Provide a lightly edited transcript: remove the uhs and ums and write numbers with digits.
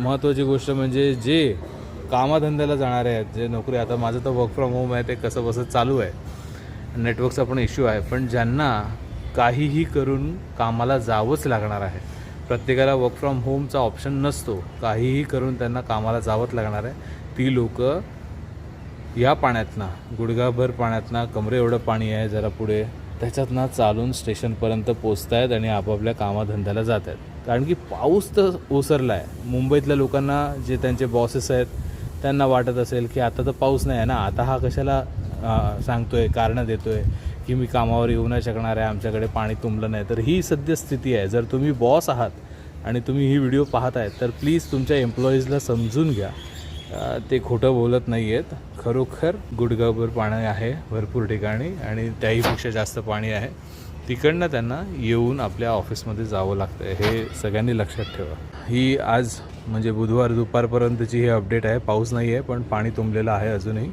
महत्त्वाची गोष्ट म्हणजे जे कामाधंद्याला जाणारे आहेत, जे नोकरी, आता माझं तर वर्क फ्रॉम होम आहे, ते कसं बसं चालू आहे, नेटवर्कचा पण इश्यू आहे, पण ज्यांना काहीही करून कामाला जावंच लागणार आहे, प्रत्येकाला वर्क फ्रॉम होमचा ऑप्शन नसतो, काहीही करून त्यांना कामाला जावंच लागणार आहे, ती लोकं या पाण्यातनं, गुडघाभर पाण्यातनं, कमरे एवढं पाणी आहे जरा पुढे, त्याच्यातनं चालून स्टेशनपर्यंत पोचत आहेत आणि आपापल्या कामाधंद्याला जात आहेत. कारण की पाऊस तर ओसरला आहे. मुंबईतल्या लोकांना, जे त्यांचे बॉसेस आहेत, त्यांना वाटत असेल की आता तर पाऊस नाही आहे ना, आता हा कशाला सांगतो आहे, कारणं देतो आहे की मी कामावर येऊ नाही शकणार आहे, आमच्याकडे पाणी तुंबलं नाही. तर ही सद्यस्थिती आहे. जर तुम्ही बॉस आहात आणि तुम्ही ही व्हिडिओ पाहत आहेत तर प्लीज तुमच्या एम्प्लॉईजला समजून घ्या, ते खोटं बोलत नाही आहेत. खरोखर गुडघाभर पाणी आहे भरपूर ठिकाणी आणि त्याहीपेक्षा जास्त पाणी आहे. तिकडनं त्यांना येऊन आपल्या ऑफिसमध्ये जावं लागतं आहे. हे सगळ्यांनी लक्षात ठेवा. ही आज म्हणजे बुधवार दुपारपर्यंतची ही अपडेट आहे. पाऊस नाही आहे पण पाणी तुंबलेलं आहे अजूनही.